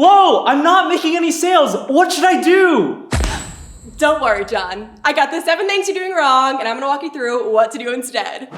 Whoa, I'm not making any sales. What should I do? Don't worry, John. I got the 7 things you're doing wrong, and I'm gonna walk you through what to do instead.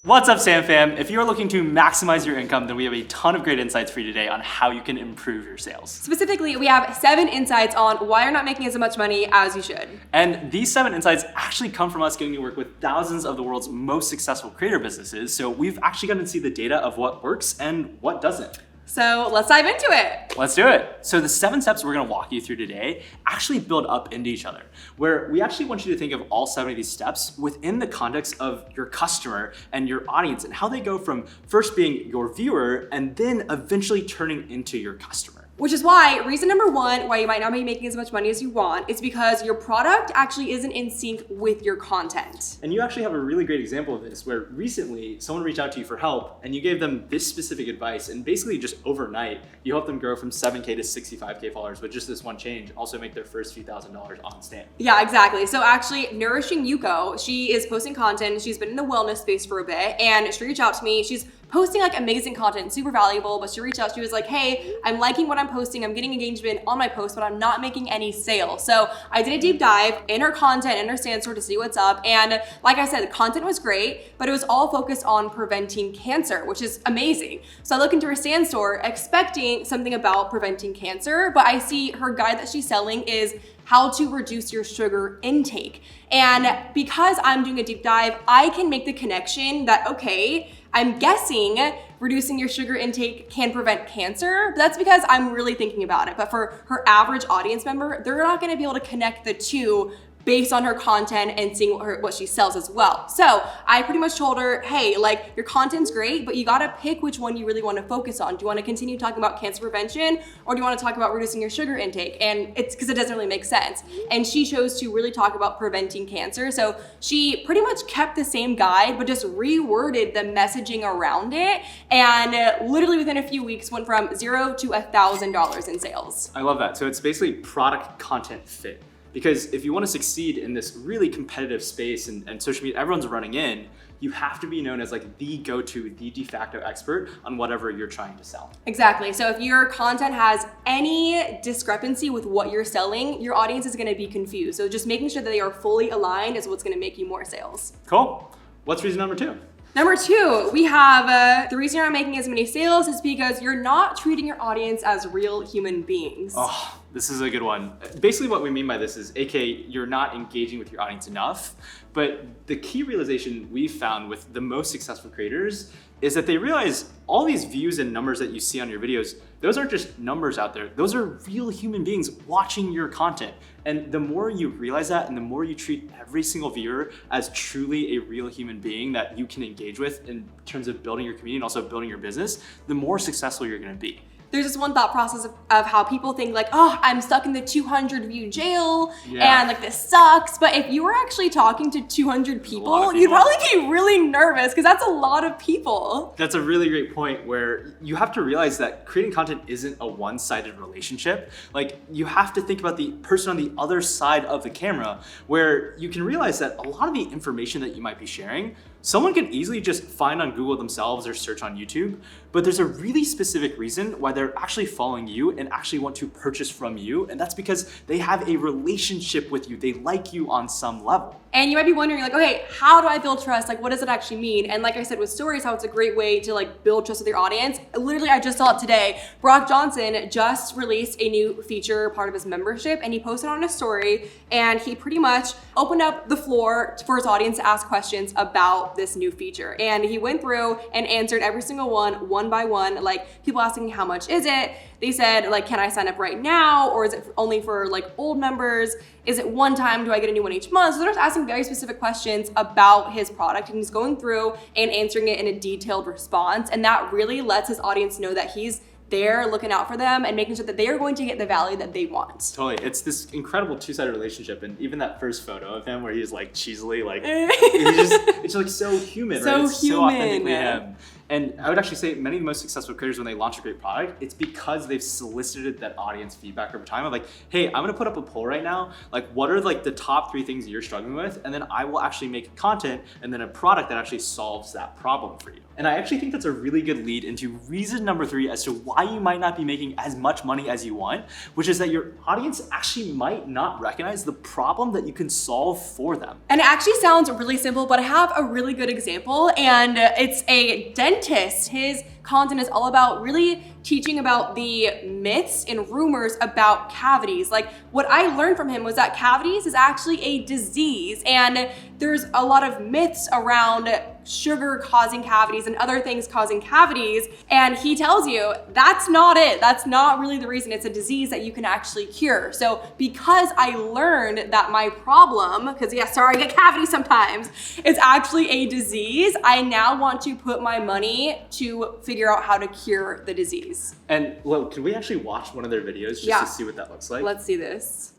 What's up, Sam fam? If you're looking to maximize your income, then we have a ton of great insights for you today on how you can improve your sales. Specifically, we have 7 insights on why you're not making as much money as you should. And these 7 insights actually come from us getting to work with thousands of the world's most successful creator businesses. So we've actually gotten to see the data of what works and what doesn't. So let's dive into it. Let's do it. So the 7 steps we're gonna walk you through today actually build up into each other, where we actually want you to think of all 7 of these steps within the context of your customer and your audience and how they go from first being your viewer and then eventually turning into your customer. Which is why reason number 1 why you might not be making as much money as you want is because your product actually isn't in sync with your content. And you actually have a really great example of this where recently someone reached out to you for help and you gave them this specific advice, and basically just overnight you helped them grow from 7K to 65K followers with just this one change, also make their first few $1,000s on Stan. Yeah, exactly. So actually, Nourishing Yuko, she is posting content. She's been in the wellness space for a bit, and she reached out to me. She's posting like amazing content, super valuable, but she reached out, she was like, hey, I'm liking what I'm posting, I'm getting engagement on my post, but I'm not making any sales. So I did a deep dive in her content, in her Stan store to see what's up. And like I said, the content was great, but it was all focused on preventing cancer, which is amazing. So I look into her Stan store expecting something about preventing cancer, but I see her guide that she's selling is how to reduce your sugar intake. And because I'm doing a deep dive, I can make the connection that, okay, I'm guessing reducing your sugar intake can prevent cancer, but that's because I'm really thinking about it. But for her average audience member, they're not gonna be able to connect the two based on her content and seeing what she sells as well. So I pretty much told her, hey, like your content's great, but you gotta pick which one you really wanna focus on. Do you wanna continue talking about cancer prevention, or do you wanna talk about reducing your sugar intake? And it's because it doesn't really make sense. And she chose to really talk about preventing cancer. So she pretty much kept the same guide, but just reworded the messaging around it. And literally within a few weeks went from $0 to $1,000 in sales. I love that. So it's basically product content fit. Because if you want to succeed in this really competitive space and social media, everyone's running in, you have to be known as like the go-to, the de facto expert on whatever you're trying to sell. Exactly. So if your content has any discrepancy with what you're selling, your audience is going to be confused. So just making sure that they are fully aligned is what's going to make you more sales. Cool. What's reason number 2? Number 2, we have the reason you're not making as many sales is because you're not treating your audience as real human beings. Oh, this is a good one. Basically what we mean by this is, aka, you're not engaging with your audience enough. But the key realization we've found with the most successful creators is that they realize all these views and numbers that you see on your videos, those aren't just numbers out there. Those are real human beings watching your content. And the more you realize that and the more you treat every single viewer as truly a real human being that you can engage with in terms of building your community and also building your business, the more successful you're gonna be. There's this one thought process of how people think like, oh, I'm stuck in the 200 view jail and like this sucks. But if you were actually talking to 200 people, you'd probably be really nervous because that's a lot of people. That's a really great point where you have to realize that creating content isn't a one-sided relationship. Like you have to think about the person on the other side of the camera, where you can realize that a lot of the information that you might be sharing, someone can easily just find on Google themselves or search on YouTube, but there's a really specific reason why they're actually following you and actually want to purchase from you, and that's because they have a relationship with you. They like you on some level. And you might be wondering like, okay, how do I build trust? Like, what does it actually mean? And like I said with stories, how it's a great way to like build trust with your audience. Literally, I just saw it today. Brock Johnson just released a new feature, part of his membership, and he posted on his story, and he pretty much opened up the floor for his audience to ask questions about this new feature. And he went through and answered every single one by one, like people asking how much is it? They said like, can I sign up right now? Or is it only for like old members? Is it one time? Do I get a new one each month? So they're just asking very specific questions about his product, and he's going through and answering it in a detailed response. And that really lets his audience know that he's there looking out for them and making sure that they are going to get the value that they want. Totally. It's this incredible two-sided relationship. And even that first photo of him where he's like cheesily, like, it's like so human, right? It's so authentically him. And I would actually say many of the most successful creators, when they launch a great product, it's because they've solicited that audience feedback over time of like, hey, I'm gonna put up a poll right now. Like, what are like the top 3 things you're struggling with? And then I will actually make content and then a product that actually solves that problem for you. And I actually think that's a really good lead into reason number 3 as to why you might not be making as much money as you want, which is that your audience actually might not recognize the problem that you can solve for them. And it actually sounds really simple, but I have a really good example, and it's a dentist. His content is all about really teaching about the myths and rumors about cavities. Like, what I learned from him was that cavities is actually a disease, and there's a lot of myths around sugar causing cavities and other things causing cavities. And he tells you that's not it. That's not really the reason. It's a disease that you can actually cure. So because I learned that my problem, because yeah, sorry, I get cavities sometimes, it's actually a disease, I now want to put my money to figure out how to cure the disease. And well, can we actually watch one of their videos just to see what that looks like? Let's see this.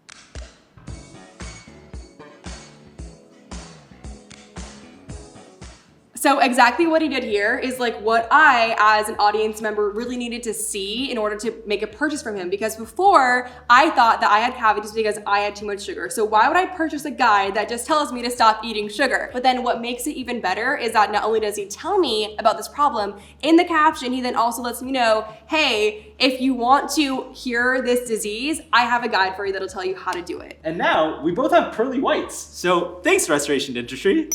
So exactly what he did here is like what I, as an audience member, really needed to see in order to make a purchase from him. Because before, I thought that I had cavities because I had too much sugar. So why would I purchase a guide that just tells me to stop eating sugar? But then what makes it even better is that not only does he tell me about this problem, in the caption, he then also lets me know, hey, if you want to cure this disease, I have a guide for you that'll tell you how to do it. And now we both have pearly whites. So thanks, restoration dentistry.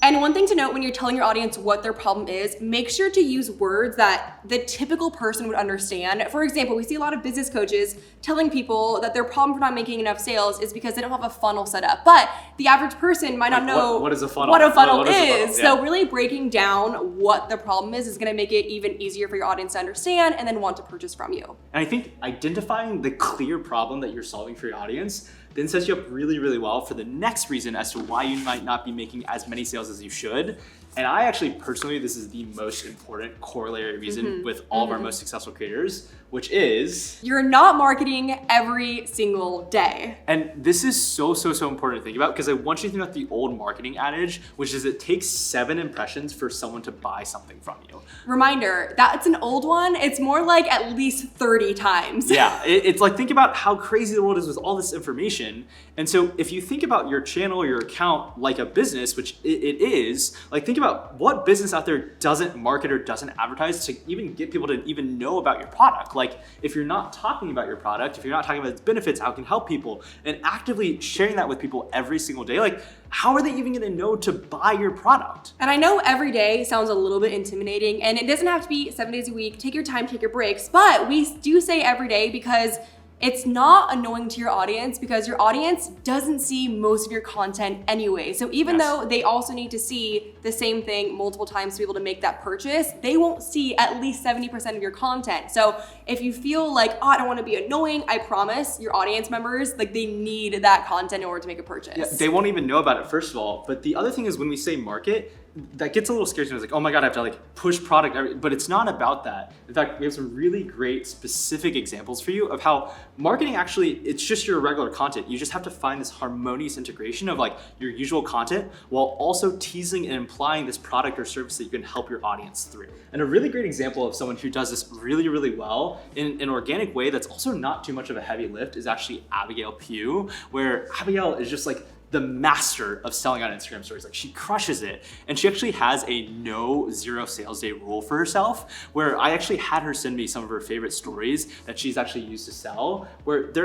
And one thing to note when you're telling your audience what their problem is, make sure to use words that the typical person would understand. For example, we see a lot of business coaches telling people that their problem for not making enough sales is because they don't have a funnel set up. But the average person might not know what is a funnel? What a funnel What is. Yeah. So really breaking down what the problem is gonna make it even easier for your audience to understand and then want to purchase from you. And I think identifying the clear problem that you're solving for your audience then sets you up really, really well for the next reason as to why you might not be making as many sales as you should. And I actually personally, this is the most important corollary reason with all of our most successful creators, which is you're not marketing every single day. And this is so important to think about, because I want you to think about the old marketing adage, which is it takes 7 impressions for someone to buy something from you. Reminder, that's an old one. It's more like at least 30 times. Yeah, it's like, think about how crazy the world is with all this information. And so if you think about your channel or your account like a business, which it is, like think about what business out there doesn't market or doesn't advertise to even get people to even know about your product. Like if you're not talking about your product, if you're not talking about its benefits, how it can help people, and actively sharing that with people every single day, like how are they even gonna know to buy your product? And I know every day sounds a little bit intimidating, and it doesn't have to be 7 days a week. Take your time, take your breaks, but we do say every day because it's not annoying to your audience, because your audience doesn't see most of your content anyway. So even though they also need to see the same thing multiple times to be able to make that purchase, they won't see at least 70% of your content. So if you feel like, oh, I don't want to be annoying, I promise your audience members, like they need that content in order to make a purchase. Yeah, they won't even know about it, first of all. But the other thing is when we say market, that gets a little scary to me. It's like, oh my God, I have to like push product, but it's not about that. In fact, we have some really great specific examples for you of how marketing actually, it's just your regular content. You just have to find this harmonious integration of like your usual content while also teasing and implying this product or service that you can help your audience through. And a really great example of someone who does this really, really well in an organic way that's also not too much of a heavy lift is actually Abigail Pugh, where Abigail is just like the master of selling on Instagram stories. Like she crushes it. And she actually has a no 0 sales day rule for herself, where I actually had her send me some of her favorite stories that she's actually used to sell, where they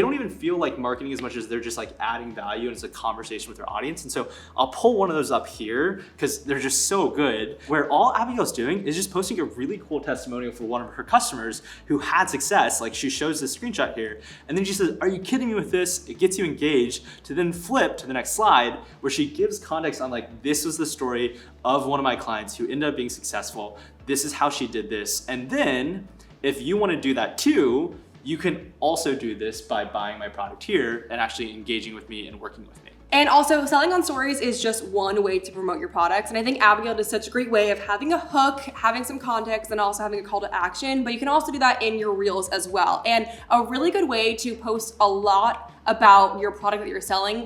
don't even feel like marketing as much as they're just like adding value and it's a conversation with their audience. And so I'll pull one of those up here because they're just so good, where all Abigail's doing is just posting a really cool testimonial for one of her customers who had success. Like she shows this screenshot here, and then she says, are you kidding me with this? It gets you engaged, to then flip to the next slide where she gives context on like, this was the story of one of my clients who ended up being successful. This is how she did this. And then if you want to do that too, you can also do this by buying my product here and actually engaging with me and working with me. And also, selling on stories is just one way to promote your products. And I think Abigail does such a great way of having a hook, having some context, and also having a call to action. But you can also do that in your reels as well. And a really good way to post a lot about your product that you're selling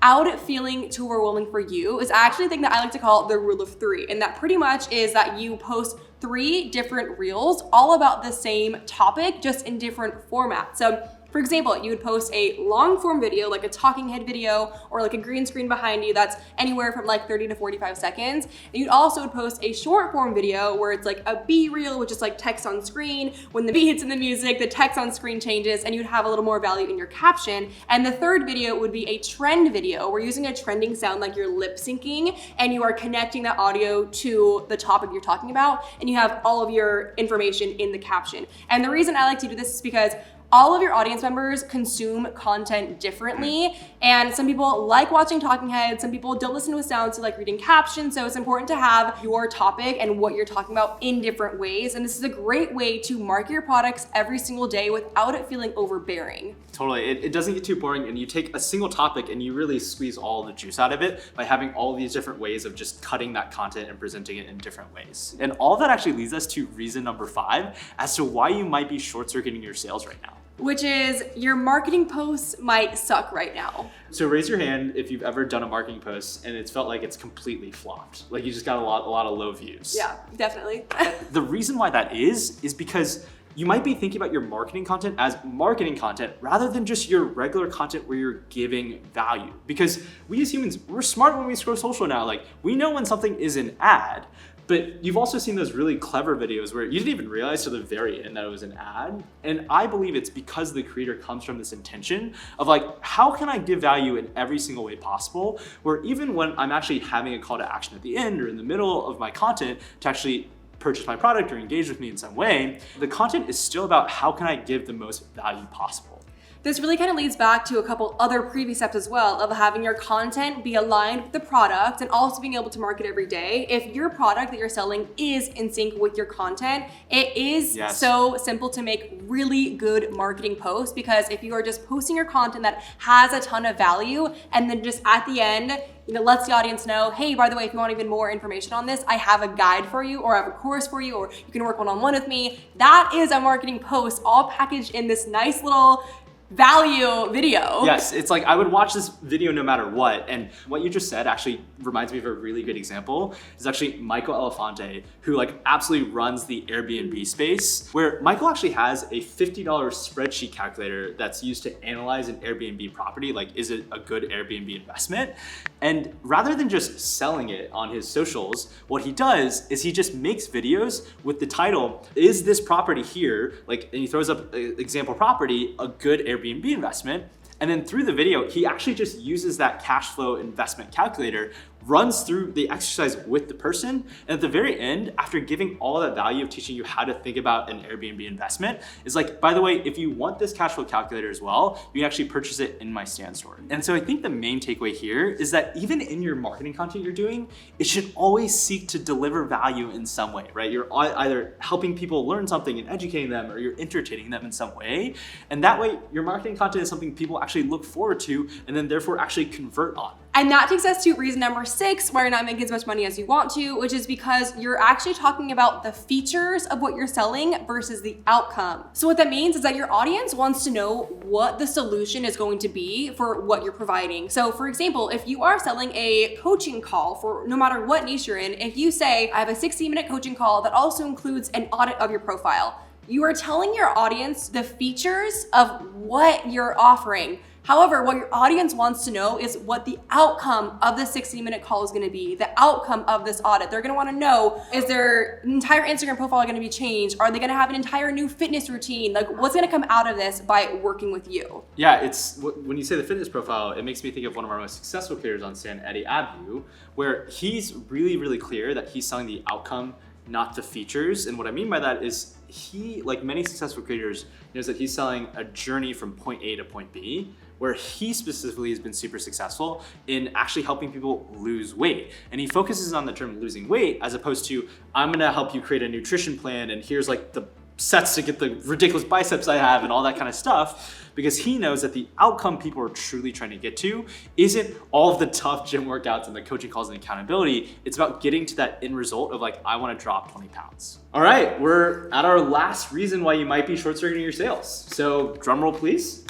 without feeling too overwhelming for you is actually a thing that I like to call the rule of 3. And that pretty much is that you post 3 different reels all about the same topic, just in different formats. So for example, you would post a long form video, like a talking head video, or like a green screen behind you that's anywhere from like 30 to 45 seconds. And you'd also post a short form video where it's like a B reel, which is like text on screen. When the beat hits in the music, the text on screen changes and you'd have a little more value in your caption. And the third video would be a trend video. We're using a trending sound like you're lip syncing and you are connecting that audio to the topic you're talking about. And you have all of your information in the caption. And the reason I like to do this is because all of your audience members consume content differently, and some people like watching talking heads, some people don't listen to a sound, so like reading captions. So it's important to have your topic and what you're talking about in different ways. And this is a great way to market your products every single day without it feeling overbearing. Totally, it doesn't get too boring, and you take a single topic and you really squeeze all the juice out of it by having all these different ways of just cutting that content and presenting it in different ways. And all that actually leads us to reason number 5 as to why you might be short-circuiting your sales right now. Which is your marketing posts might suck right now. So raise your hand if you've ever done a marketing post and it's felt like it's completely flopped. Like you just got a lot of low views. Yeah, definitely. The reason why that is because you might be thinking about your marketing content as marketing content rather than just your regular content where you're giving value. Because we as humans, we're smart when we scroll social now. Like we know when something is an ad. But you've also seen those really clever videos where you didn't even realize to the very end that it was an ad. And I believe it's because the creator comes from this intention of like, how can I give value in every single way possible? Where even when I'm actually having a call to action at the end or in the middle of my content to actually purchase my product or engage with me in some way, the content is still about how can I give the most value possible. This really kind of leads back to a couple other previous steps as well of having your content be aligned with the product and also being able to market every day. If your product that you're selling is in sync with your content, it is so simple to make really good marketing posts, because if you are just posting your content that has a ton of value and then just at the end, lets the audience know, hey, by the way, if you want even more information on this, I have a guide for you, or I have a course for you, or you can work one-on-one with me. That is a marketing post all packaged in this nice little value video. Yes, it's like I would watch this video no matter what. And what you just said actually reminds me of a really good example. It's actually Michael Elefante, who like absolutely runs the Airbnb space, where Michael actually has a $50 spreadsheet calculator that's used to analyze an Airbnb property. Like, is it a good Airbnb investment? And rather than just selling it on his socials, what he does is he just makes videos with the title, is this property here, like, and he throws up an example property, a good Airbnb investment. And then through the video, he actually just uses that cash flow investment calculator, runs through the exercise with the person. And at the very end, after giving all that value of teaching you how to think about an Airbnb investment, is like, by the way, if you want this cash flow calculator as well, you can actually purchase it in my Stand store. And so I think the main takeaway here is that even in your marketing content you're doing, it should always seek to deliver value in some way, right? You're either helping people learn something and educating them, or you're entertaining them in some way. And that way, your marketing content is something people actually look forward to and then therefore actually convert on. And that takes us to reason number 6, why you're not making as much money as you want to, which is because you're actually talking about the features of what you're selling versus the outcome. So what that means is that your audience wants to know what the solution is going to be for what you're providing. So for example, if you are selling a coaching call for no matter what niche you're in, if you say, I have a 60-minute coaching call that also includes an audit of your profile, you are telling your audience the features of what you're offering. However, what your audience wants to know is what the outcome of the 60-minute call is going to be, the outcome of this audit. They're going to want to know, is their entire Instagram profile going to be changed? Are they going to have an entire new fitness routine? Like, what's going to come out of this by working with you? Yeah, it's when you say the fitness profile, it makes me think of one of our most successful creators on Stan, Eddie Abdu, where he's really, really clear that he's selling the outcome, not the features. And what I mean by that is he, like many successful creators, knows that he's selling a journey from point A to point B, where he specifically has been super successful in actually helping people lose weight. And he focuses on the term losing weight as opposed to, I'm gonna help you create a nutrition plan and here's like the sets to get the ridiculous biceps I have and all that kind of stuff, because he knows that the outcome people are truly trying to get to isn't all of the tough gym workouts and the coaching calls and accountability. It's about getting to that end result of like, I wanna drop 20 pounds. All right, we're at our last reason why you might be short-circuiting your sales. So drum roll, please.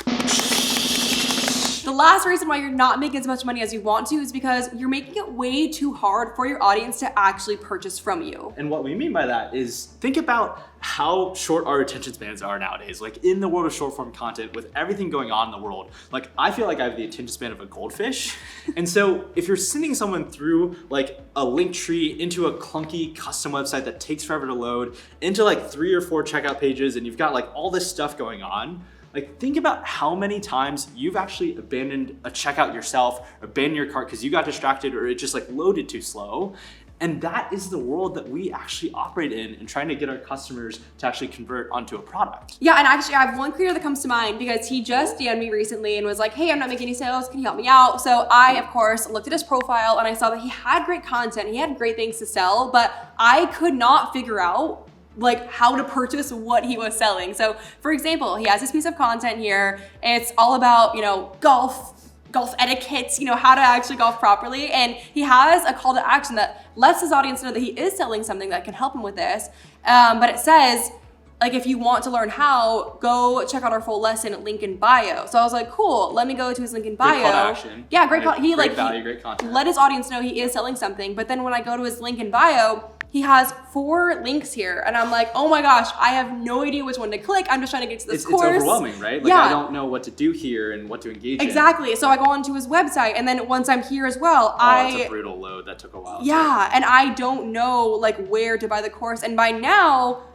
The last reason why you're not making as much money as you want to is because you're making it way too hard for your audience to actually purchase from you. And what we mean by that is think about how short our attention spans are nowadays. Like in the world of short form content, with everything going on in the world, like I feel like I have the attention span of a goldfish. And so if you're sending someone through like a link tree into a clunky custom website that takes forever to load, into like 3 or 4 checkout pages, and you've got like all this stuff going on, like think about how many times you've actually abandoned a checkout yourself, or abandoned your cart because you got distracted or it just like loaded too slow. And that is the world that we actually operate in trying to get our customers to actually convert onto a product. Yeah, and actually I have one creator that comes to mind because he just DM'd me recently and was like, hey, I'm not making any sales, can you help me out? So I, of course, looked at his profile and I saw that he had great content, he had great things to sell, but I could not figure out like how to purchase what he was selling. So for example, he has this piece of content here. It's all about, you know, golf etiquette, you know, how to actually golf properly. And he has a call to action that lets his audience know that he is selling something that can help him with this. But it says, like, if you want to learn how, go check out our full lesson, link in bio. So I was like, cool, let me go to his link in bio. Great call to action. Yeah, great call. He great value, great content. Let his audience know he is selling something. But then when I go to his link in bio, he has 4 links here. And I'm like, oh my gosh, I have no idea which one to click. I'm just trying to get to this course. It's overwhelming, right? Like, yeah. I don't know what to do here and what to engage in. Exactly. So I go onto his website, and then once I'm here as well, it's a brutal load. That took a while. Yeah, and I don't know like where to buy the course. And by now,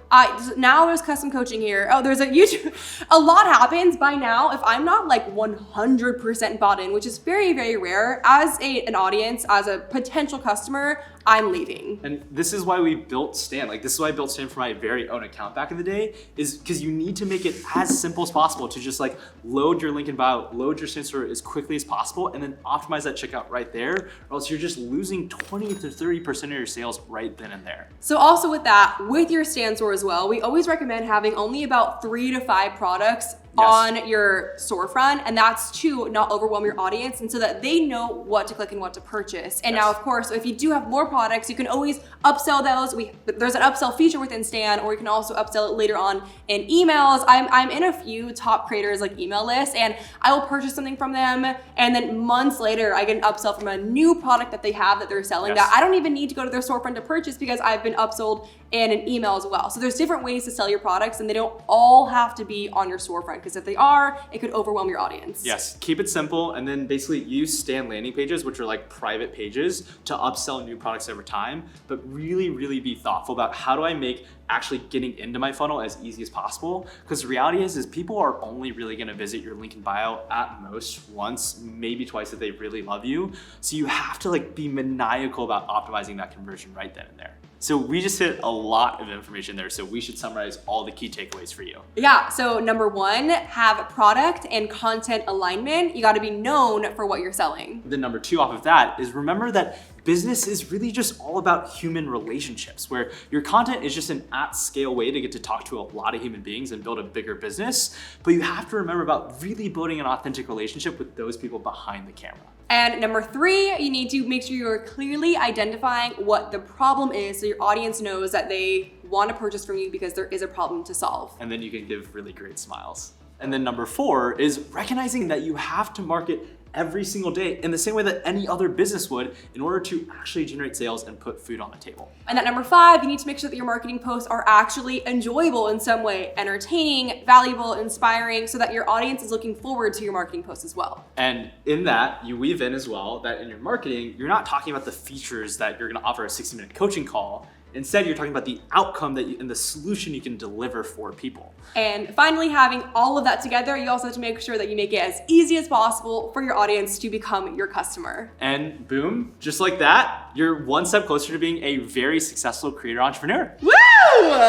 now there's custom coaching here. Oh, there's a YouTube. A lot happens by now. If I'm not like 100% bought in, which is very, very rare, as an audience, as a potential customer, I'm leaving. And this is why we built Stan. Like, this is why I built Stan for my very own account back in the day, is because you need to make it as simple as possible to just like load your link in bio, load your Stan store as quickly as possible, and then optimize that checkout right there, or else you're just losing 20 to 30% of your sales right then and there. So also with that, with your Stan store as well, we always recommend having only about 3 to 5 products on your storefront, and that's to not overwhelm your audience and so that they know what to click and what to purchase. And now, of course, if you do have more products, you can always upsell those. There's an upsell feature within Stan, or you can also upsell it later on in emails. I'm in a few top creators like email lists, and I will purchase something from them, and then months later I get an upsell from a new product that they have that they're selling that I don't even need to go to their storefront to purchase because I've been upsold in an email as well. So there's different ways to sell your products, and they don't all have to be on your storefront, because if they are, it could overwhelm your audience. Yes, keep it simple, and then basically use Stan landing pages, which are like private pages, to upsell new products over time. But really, really be thoughtful about how do I make actually getting into my funnel as easy as possible, because the reality is people are only really going to visit your link in bio at most once, maybe twice if they really love you. So you have to like be maniacal about optimizing that conversion right then and there. So we just hit a lot of information there, so we should summarize all the key takeaways for you. Yeah, so number 1, have product and content alignment. You gotta be known for what you're selling. Then number 2 off of that is remember that business is really just all about human relationships, where your content is just an at-scale way to get to talk to a lot of human beings and build a bigger business. But you have to remember about really building an authentic relationship with those people behind the camera. And number 3, you need to make sure you're clearly identifying what the problem is so your audience knows that they want to purchase from you because there is a problem to solve. And then you can give really great smiles. And then number 4 is recognizing that you have to market every single day in the same way that any other business would in order to actually generate sales and put food on the table. And at number 5, you need to make sure that your marketing posts are actually enjoyable in some way, entertaining, valuable, inspiring, so that your audience is looking forward to your marketing posts as well. And in that, you weave in as well that in your marketing, you're not talking about the features that you're gonna offer a 60-minute coaching call. Instead, you're talking about the outcome and the solution you can deliver for people. And finally, having all of that together, you also have to make sure that you make it as easy as possible for your audience to become your customer. And boom, just like that, you're one step closer to being a very successful creator entrepreneur. Woo!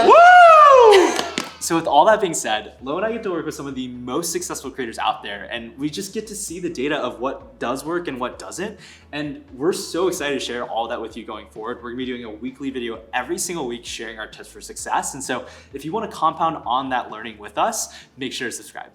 Woo! So with all that being said, Lo and I get to work with some of the most successful creators out there, and we just get to see the data of what does work and what doesn't. And we're so excited to share all that with you going forward. We're gonna be doing a weekly video every single week sharing our tips for success. And so if you wanna compound on that learning with us, make sure to subscribe.